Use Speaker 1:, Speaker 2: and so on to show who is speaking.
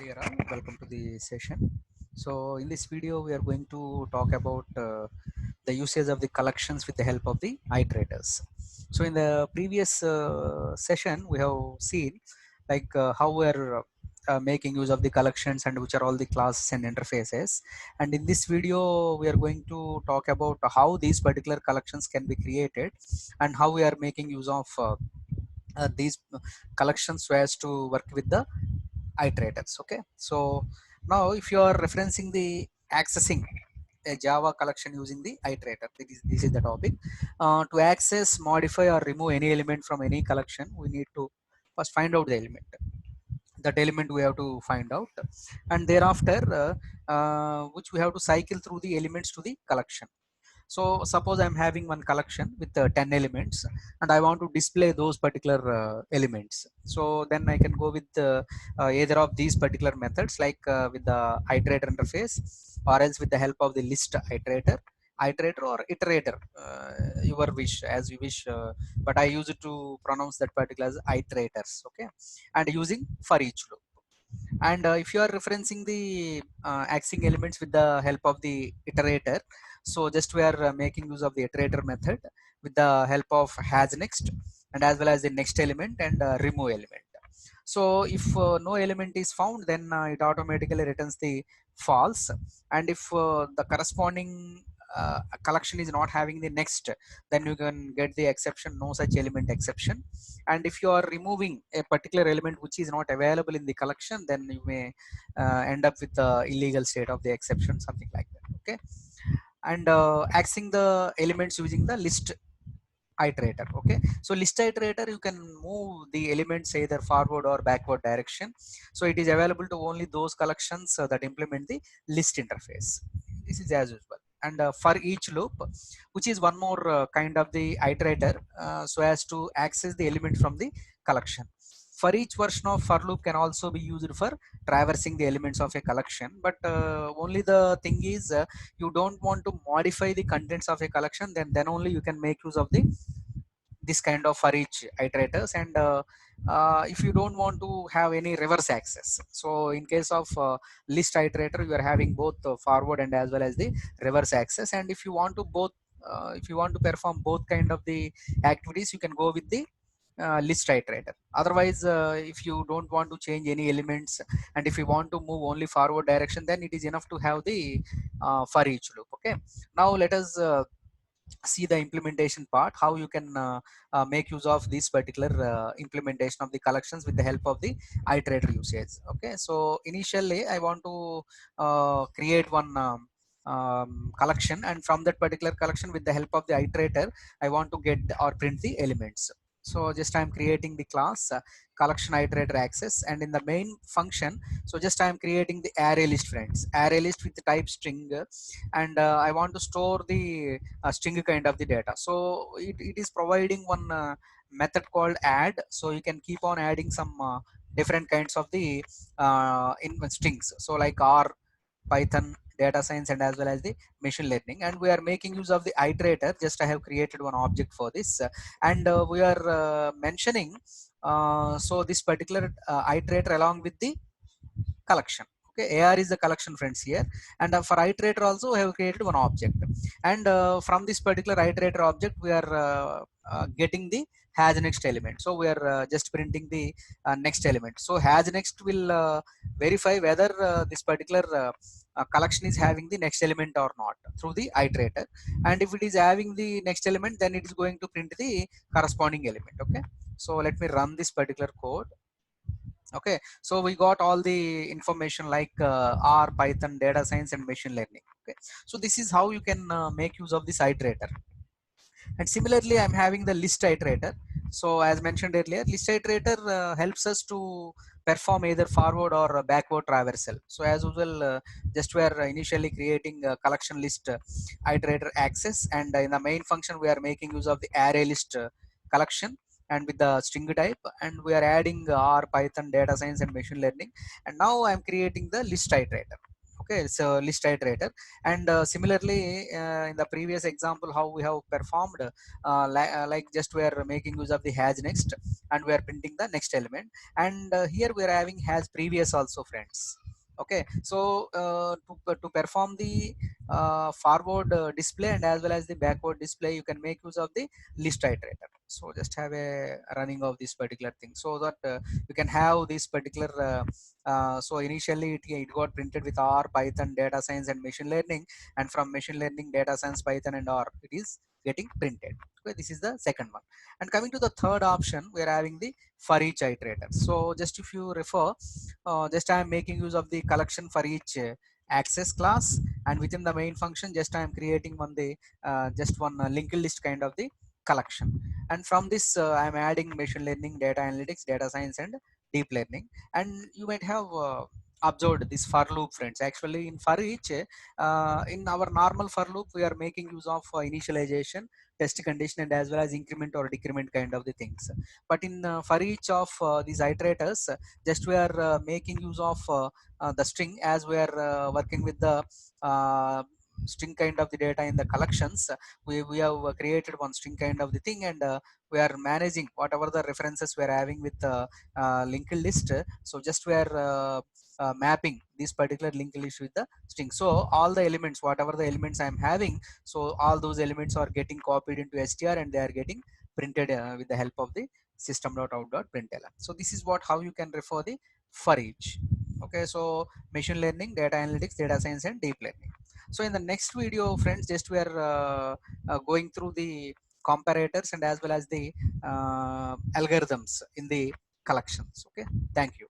Speaker 1: dear all, welcome to the session. So in this video we are going to talk about the usage of the collections with the help of the iterators. So in the previous session we have seen how we are making use of the collections and which are all the classes and interfaces, and in this video we are going to talk about how these particular collections can be created and how we are making use of these collections so as to work with the iterators. Okay, so now if you are referencing the accessing a Java collection using the iterator, this is the topic. To access, modify or remove any element from any collection, we need to first find out the element. That element we have to find out, and thereafter which we have to cycle through the elements to the collection. So suppose I'm having one collection with 10 elements and I want to display those particular elements. So then I can go with either of these particular methods, with the iterator interface, or else with the help of the list iterator or iterator, your wish, as you wish, but I use it to pronounce that particular as iterators. Okay, and using for each loop. And if you are referencing the axing elements with the help of the iterator, so just we are making use of the iterator method with the help of has next and as well as the next element and remove element. So if no element is found, then it automatically returns the false, and if the corresponding collection is not having the next, then you can get the exception, no such element exception. And if you are removing a particular element which is not available in the collection, then you may end up with the illegal state of the exception, something like that. Okay, and axing the elements using the list iterator. Okay, so list iterator, you can move the elements either forward or backward direction. So it is available to only those collections that implement the list interface. This is as usual. And for each loop, which is one more kind of the iterator, so as to access the element from the collection. For each version of for loop can also be used for traversing the elements of a collection, but only the thing is, you don't want to modify the contents of a collection, then only you can make use of the this kind of for each iterators. And if you don't want to have any reverse access, so in case of list iterator, you are having both forward and as well as the reverse access. And if you want to both, if you want to perform both kind of the activities, you can go with the list iterator. Otherwise, if you don't want to change any elements and if you want to move only forward direction, then it is enough to have the for each loop. Okay, now let us see the implementation part, how you can make use of this particular implementation of the collections with the help of the iterator usage. Okay, so initially I want to create one collection, and from that particular collection, with the help of the iterator, I want to get or print the elements. So just I'm creating the class collection iterator access, and in the main function, so just I'm creating the array list, friends, array list with the type string, and I want to store the string kind of the data. So it is providing one method called add, so you can keep on adding some different kinds of the in strings, so like R, Python, data science, and as well as the machine learning. And we are making use of the iterator. Just I have created one object for this, and we are mentioning so this particular iterator along with the collection. Okay, AR is the collection, friends, here. And for iterator also I have created one object, and from this particular iterator object we are getting the has next element. So we are just printing the next element. So has next will verify whether this particular collection is having the next element or not through the iterator, and if it is having the next element, then it is going to print the corresponding element. Okay, so let me run this particular code. Okay, so we got all the information like R, Python, data science, and machine learning. Okay, so this is how you can make use of this iterator. And similarly, I'm having the list iterator. So as mentioned earlier, list iterator helps us to perform either forward or backward traversal. So as usual, just we are initially creating a collection list iterator access, and in the main function we are making use of the array list collection and with the string type, and we are adding R, Python, data science, and machine learning. And now I'm creating the list iterator. Okay, it's a list iterator. And similarly, in the previous example, how we have performed, like just we are making use of the has next, and we are printing the next element. And here we are having has previous also, friends. Okay, so to perform the forward display and as well as the backward display, you can make use of the list iterator. So just have a running of this particular thing, so that you can have this particular so initially it got printed with R, Python, data science and machine learning, and from machine learning, data science, Python and R, it is getting printed. Okay, this is the second one. And coming to the third option, we are having the for each iterator. So just if you refer, just I am making use of the collection for each access class, and within the main function, just I am creating one the just one linked list kind of the collection. And from this I am adding machine learning, data analytics, data science and deep learning. And you might have observed this for loop, friends. Actually in for each, in our normal for loop, we are making use of initialization, test condition and as well as increment or decrement kind of the things. But in for each of these iterators, just we are making use of the string, as we are working with the uh, string kind of the data in the collections. We have created one string kind of the thing, and we are managing whatever the references we are having with the linked list. So just we are mapping this particular linked list with the string. So all the elements, whatever the elements I am having, so all those elements are getting copied into str and they are getting printed with the help of the system.out.println. So this is what how you can refer the for each. Okay, so machine learning, data analytics, data science and deep learning. So in the next video, friends, just we are going through the comparators and as well as the algorithms in the collections. Okay, thank you.